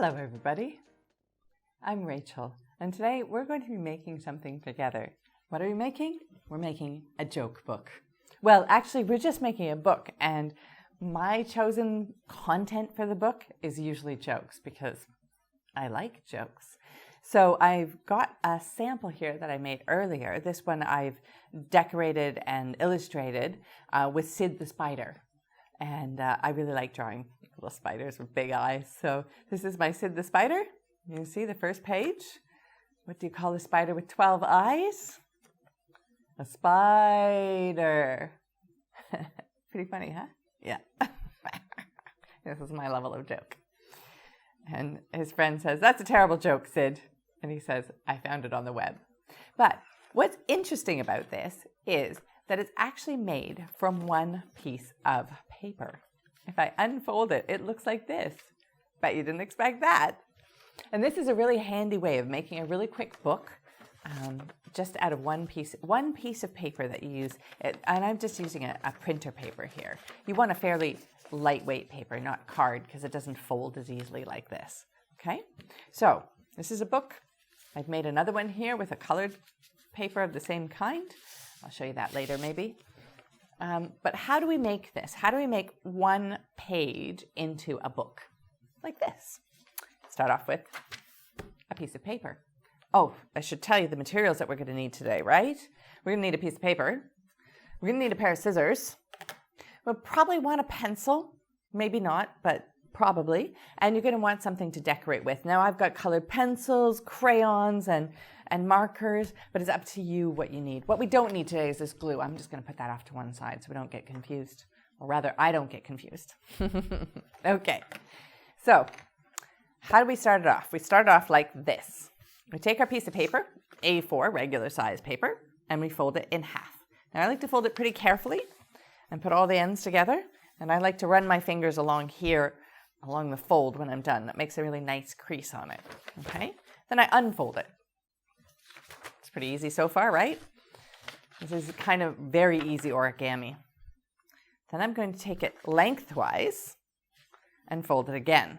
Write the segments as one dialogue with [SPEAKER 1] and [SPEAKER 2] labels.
[SPEAKER 1] Hello everybody, I'm Rachel, and today we're going to be making something together. What are we making? We're making a joke book. Well, actually we're just making a book, and my chosen content for the book is usually jokes because I like jokes. So I've got a sample here that I made earlier. This one I've decorated and illustrated with Sid the spider. And I really like drawing little spiders with big eyes. So this is my Sid the spider. You can see the first page. What do you call a spider with 12 eyes? A spider. Pretty funny, huh? Yeah. This is my level of joke. And his friend says, "That's a terrible joke, Sid." And he says, "I found it on the web." But what's interesting about this is that it's actually made from one piece of paper. If I unfold it, it looks like this. Bet you didn't expect that. And this is a really handy way of making a really quick book just out of one piece of paper that you use. And I'm just using a printer paper here. You want a fairly lightweight paper, not card, because it doesn't fold as easily like this. Okay, so this is a book. I've made another one here with a colored paper of the same kind. I'll show you that later maybe. But how do we make this? How do we make one page into a book like this? Start off with a piece of paper. Oh, I should tell you the materials that we're going to need today, right? We're going to need a piece of paper. We're going to need a pair of scissors. We'll probably want a pencil. Maybe not, but probably. And you're going to want something to decorate with. Now I've got colored pencils, crayons, and markers, but it's up to you what you need. What we don't need today is this glue. I'm just going to put that off to one side so we don't get confused. Or rather, I don't get confused. Okay, so how do we start it off? We start it off like this. We take our piece of paper, A4, regular size paper, and we fold it in half. Now I like to fold it pretty carefully and put all the ends together. And I like to run my fingers along here, along the fold when I'm done. That makes a really nice crease on it. Okay, then I unfold it. It's pretty easy so far, right? This is kind of very easy origami. Then I'm going to take it lengthwise and fold it again.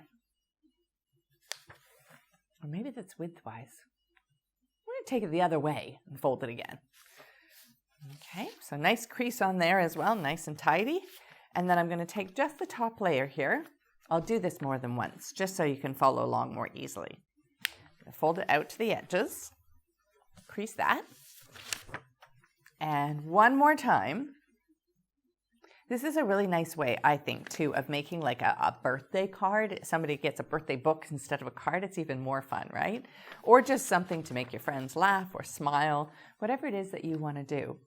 [SPEAKER 1] Or maybe that's widthwise. I'm going to take it the other way and fold it again. Okay, so nice crease on there as well, nice and tidy. And then I'm going to take just the top layer here. I'll do this more than once, just so you can follow along more easily. Fold it out to the edges, crease that. And one more time. This is a really nice way, I think, too, of making like a birthday card. If somebody gets a birthday book instead of a card, it's even more fun, right? Or just something to make your friends laugh or smile, whatever it is that you want to do.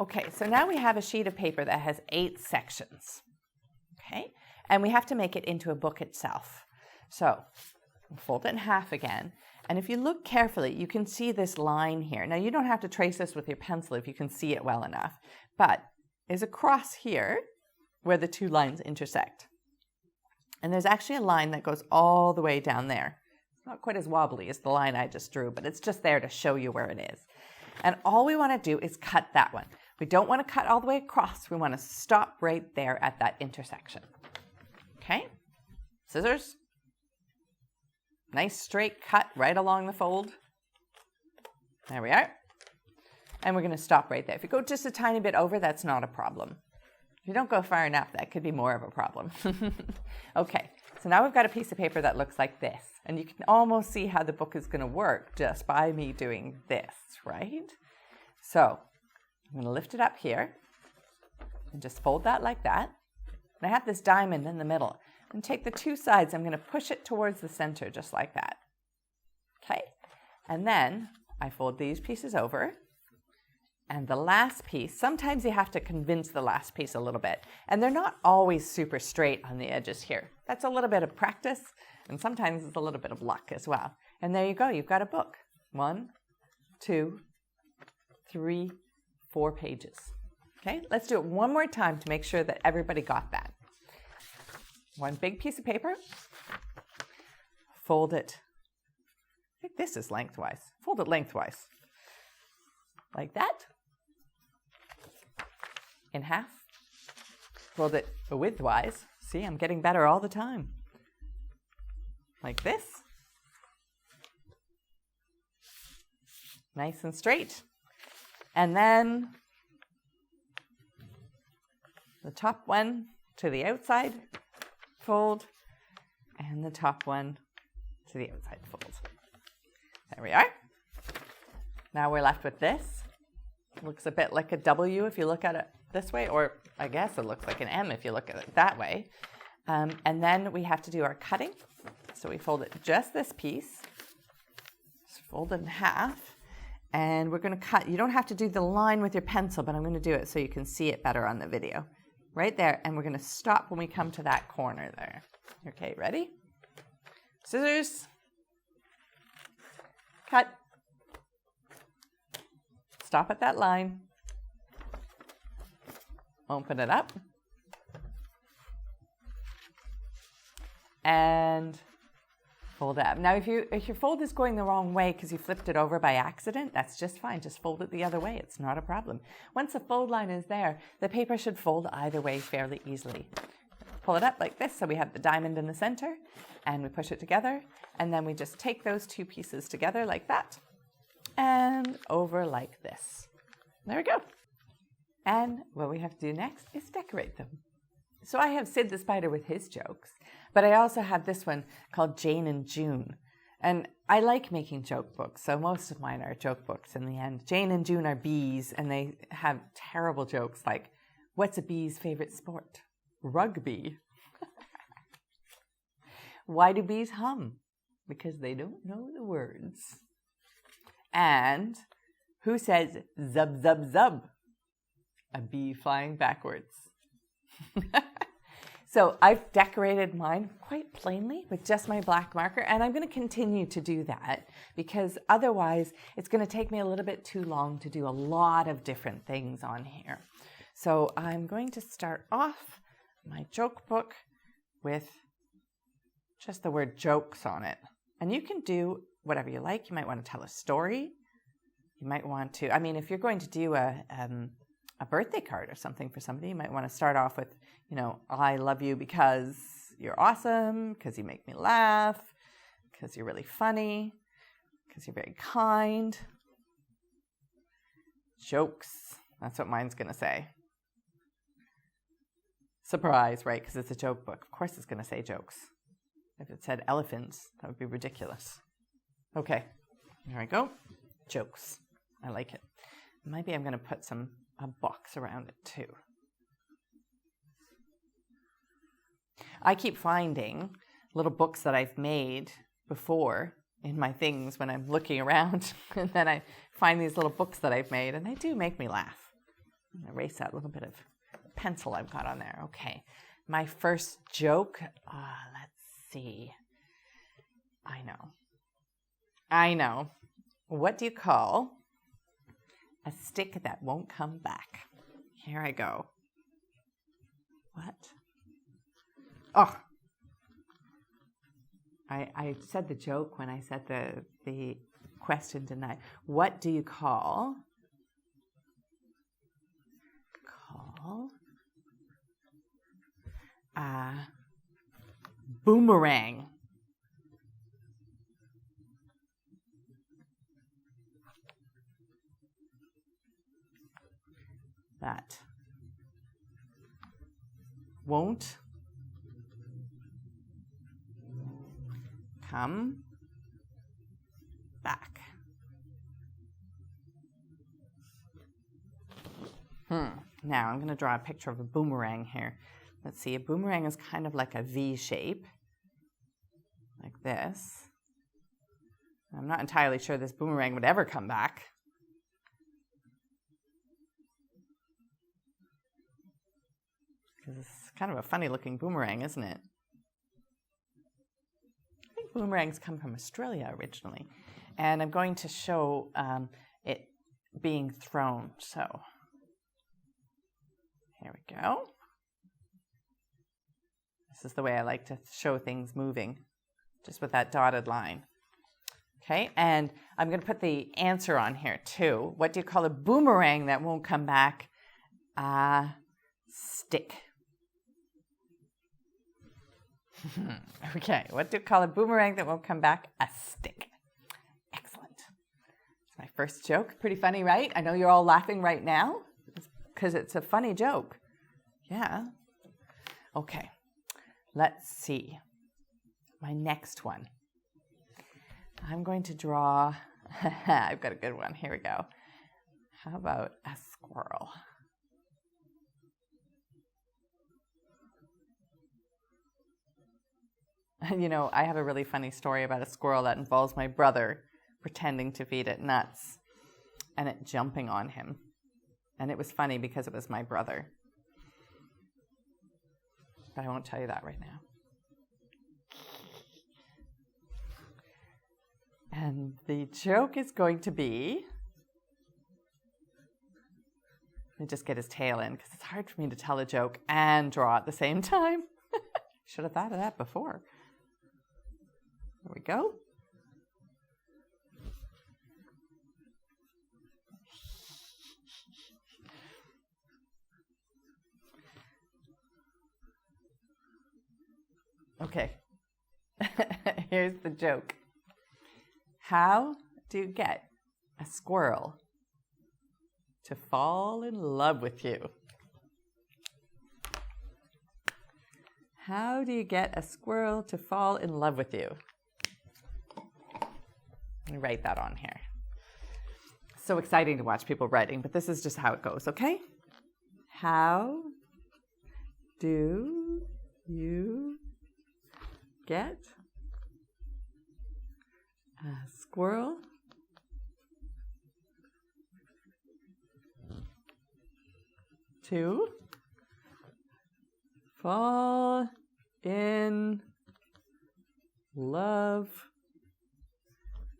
[SPEAKER 1] Okay, so now we have a sheet of paper that has 8 sections, okay? And we have to make it into a book itself. So we'll fold it in half again. And if you look carefully, you can see this line here. Now you don't have to trace this with your pencil if you can see it well enough, but there's a cross here where the two lines intersect. And there's actually a line that goes all the way down there. It's not quite as wobbly as the line I just drew, but it's just there to show you where it is. And all we want to do is cut that one. We don't want to cut all the way across. We want to stop right there at that intersection. Okay? Scissors. Nice straight cut right along the fold. There we are. And we're going to stop right there. If you go just a tiny bit over, that's not a problem. If you don't go far enough, that could be more of a problem. Okay, so now we've got a piece of paper that looks like this. And you can almost see how the book is going to work just by me doing this, right? So I'm going to lift it up here and just fold that like that. And I have this diamond in the middle. And take the two sides, I'm going to push it towards the center just like that. Okay, and then I fold these pieces over. And the last piece, sometimes you have to convince the last piece a little bit. And they're not always super straight on the edges here. That's a little bit of practice, and sometimes it's a little bit of luck as well. And there you go, you've got a book. 1, 2, 3, 4 pages. Okay, let's do it one more time to make sure that everybody got that. One big piece of paper, fold it. I think this is lengthwise. Fold it lengthwise, like that. In half, fold it widthwise. See, I'm getting better all the time. like this. Nice and straight. And then the top one to the outside, fold, and the top one to the outside, fold. There we are. Now we're left with this. Looks a bit like a W if you look at it this way, or I guess it looks like an M if you look at it that way. And then we have to do our cutting. So we fold it just this piece. Just fold it in half. And we're going to cut. You don't have to do the line with your pencil, but I'm going to do it so you can see it better on the video. Right there. And we're going to stop when we come to that corner there. Okay, ready? Scissors. Cut. Stop at that line. Open it up. And fold it up. Now, if your fold is going the wrong way because you flipped it over by accident, that's just fine. Just fold it the other way. It's not a problem. Once the fold line is there, the paper should fold either way fairly easily. Pull it up like this so we have the diamond in the center, and we push it together, and then we just take those two pieces together like that and over like this. There we go. And what we have to do next is decorate them. So I have Sid the Spider with his jokes, but I also have this one called Jane and June. And I like making joke books, so most of mine are joke books in the end. Jane and June are bees, and they have terrible jokes like, what's a bee's favorite sport? Rugby. Why do bees hum? Because they don't know the words. And who says zub, zub, zub? A bee flying backwards. So I've decorated mine quite plainly with just my black marker, and I'm going to continue to do that because otherwise it's going to take me a little bit too long to do a lot of different things on here. So I'm going to start off my joke book with just the word jokes on it. And you can do whatever you like. You might want to tell a story. You might want to, I mean, if you're going to do a birthday card or something for somebody, you might want to start off with, I love you because you're awesome, because you make me laugh, because you're really funny, because you're very kind. Jokes. That's what mine's going to say. Surprise, right? Because it's a joke book. Of course it's going to say jokes. If it said elephants, that would be ridiculous. Okay, here I go. Jokes. I like it. Maybe I'm going to put a box around it too. I keep finding little books that I've made before in my things when I'm looking around, and then I find these little books that I've made, and they do make me laugh. Erase that little bit of pencil I've got on there. Okay, my first joke, let's see. I know. What do you call a stick that won't come back? Here I go. What? Oh, I said the joke when I said the question, didn't I? What do you call a boomerang? That won't come back. Now I'm going to draw a picture of a boomerang here. Let's see, a boomerang is kind of like a V shape, like this. I'm not entirely sure this boomerang would ever come back. Because it's kind of a funny looking boomerang, isn't it? I think boomerangs come from Australia originally. And I'm going to show it being thrown. So here we go. This is the way I like to show things moving, just with that dotted line. Okay, and I'm going to put the answer on here too. What do you call a boomerang that won't come back? Stick. Okay, what do you call a boomerang that won't come back? A stick. Excellent. It's my first joke. Pretty funny, right? I know you're all laughing right now because it's a funny joke. Yeah. Okay, let's see. My next one. I'm going to draw, I've got a good one. Here we go. How about a squirrel? You know, I have a really funny story about a squirrel that involves my brother pretending to feed it nuts and it jumping on him. And it was funny because it was my brother. But I won't tell you that right now. And the joke is going to be, let me just get his tail in because it's hard for me to tell a joke and draw at the same time. Should have thought of that before. There we go. Okay. Here's the joke. How do you get a squirrel to fall in love with you? How do you get a squirrel to fall in love with you? Let me write that on here. So exciting to watch people writing, but this is just how it goes, okay? How do you get a squirrel to fall in love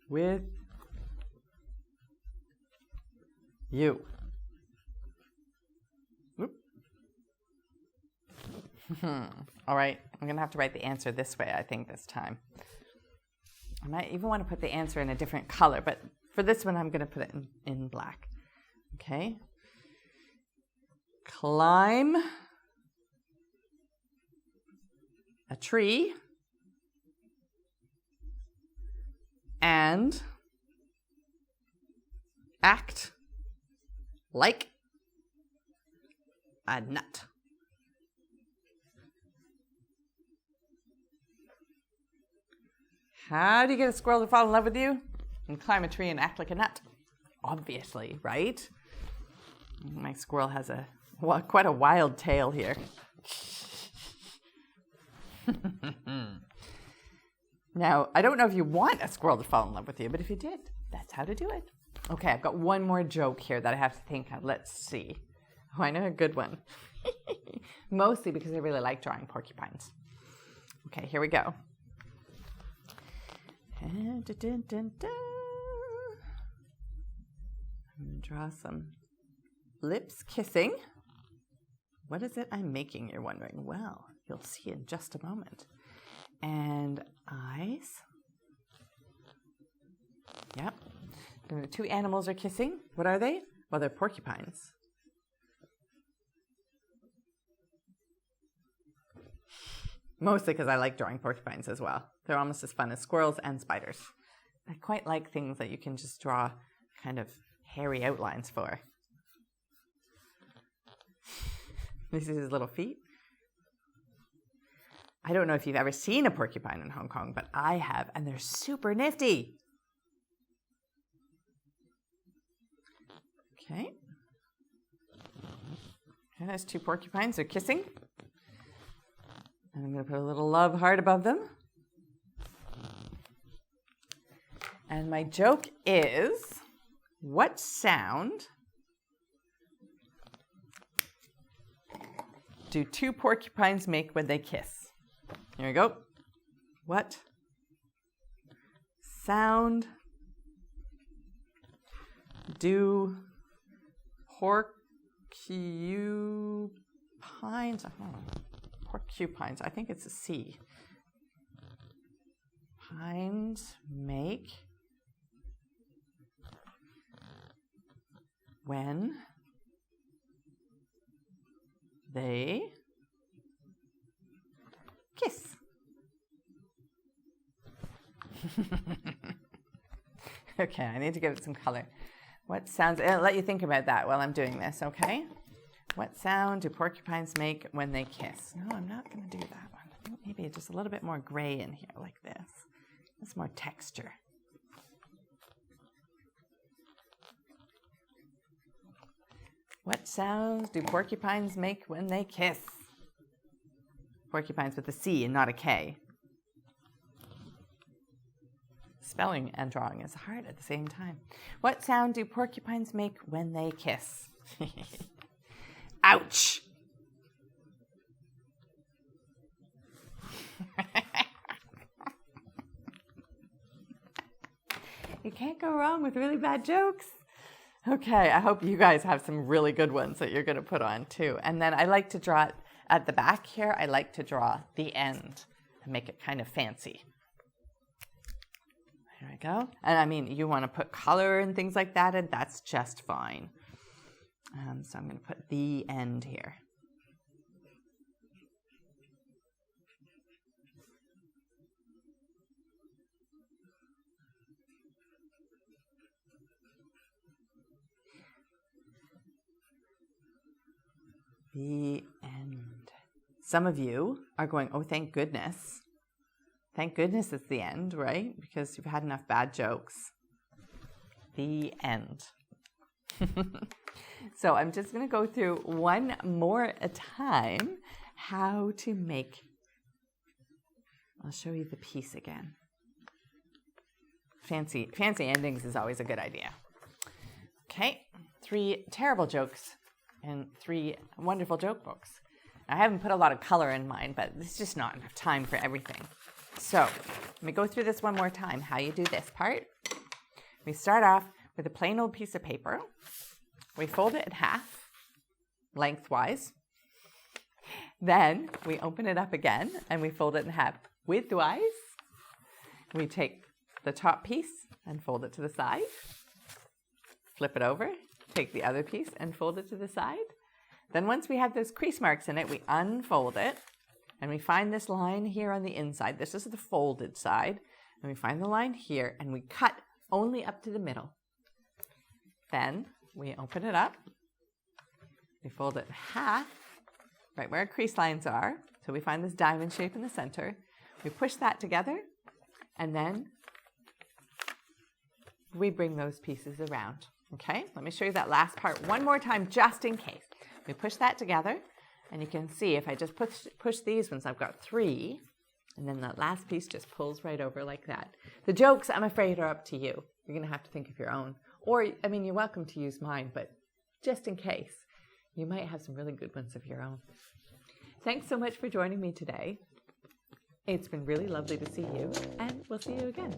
[SPEAKER 1] with you? Whoop. All right, I'm going to have to write the answer this way, I think, this time. I might even want to put the answer in a different color, but for this one, I'm going to put it in black. Okay. Climb a tree and act like a nut. How do you get a squirrel to fall in love with you? And climb a tree and act like a nut. Obviously, right? My squirrel has quite a wild tail here. Now, I don't know if you want a squirrel to fall in love with you, but if you did, that's how to do it. Okay, I've got one more joke here that I have to think of. Let's see. Oh, I know a good one. Mostly because I really like drawing porcupines. Okay, here we go. I'm going to draw some lips kissing. What is it I'm making, you're wondering? Well, you'll see in just a moment. And eyes. Yep. The two animals are kissing. What are they? Well, they're porcupines. Mostly because I like drawing porcupines as well. They're almost as fun as squirrels and spiders. I quite like things that you can just draw kind of hairy outlines for. These are his little feet. I don't know if you've ever seen a porcupine in Hong Kong, but I have, and they're super nifty. Okay. And there's two porcupines. They're kissing. And I'm going to put a little love heart above them. And my joke is, what sound do two porcupines make when they kiss? Here we go. What sound do porcupines, porcupines, I think it's a C, pines make when they kiss? Okay, I need to give it some color. What sounds, I'll let you think about that while I'm doing this, okay? What sound do porcupines make when they kiss? No, I'm not going to do that one. I think maybe just a little bit more gray in here like this. That's more texture. What sounds do porcupines make when they kiss? Porcupines with a C and not a K. Spelling and drawing is hard at the same time. What sound do porcupines make when they kiss? Ouch! You can't go wrong with really bad jokes. Okay, I hope you guys have some really good ones that you're going to put on too. And then I like to draw it at the back here. I like to draw the end and make it kind of fancy. There we go. And I mean, you want to put color and things like that, and that's just fine. So I'm going to put the end here. The end. Some of you are going, oh, thank goodness. Thank goodness it's the end, right? Because you've had enough bad jokes. The end. So I'm just going to go through one more at a time how to make. I'll show you the piece again. Fancy endings is always a good idea. Okay, 3 terrible jokes and 3 wonderful joke books. I haven't put a lot of color in mine, but there's just not enough time for everything. So let me go through this one more time, how you do this part. We start off with a plain old piece of paper. We fold it in half, lengthwise. Then we open it up again and we fold it in half widthwise. We take the top piece and fold it to the side. Flip it over, take the other piece and fold it to the side. Then once we have those crease marks in it, we unfold it. And we find this line here on the inside. This is the folded side. And we find the line here, and we cut only up to the middle. Then we open it up. We fold it in half, right where our crease lines are. So we find this diamond shape in the center. We push that together, and then we bring those pieces around. Okay, let me show you that last part one more time, just in case. We push that together. And you can see if I just push these ones, I've got 3. And then that last piece just pulls right over like that. The jokes, I'm afraid, are up to you. You're going to have to think of your own. Or, I mean, you're welcome to use mine, but just in case, you might have some really good ones of your own. Thanks so much for joining me today. It's been really lovely to see you, and we'll see you again.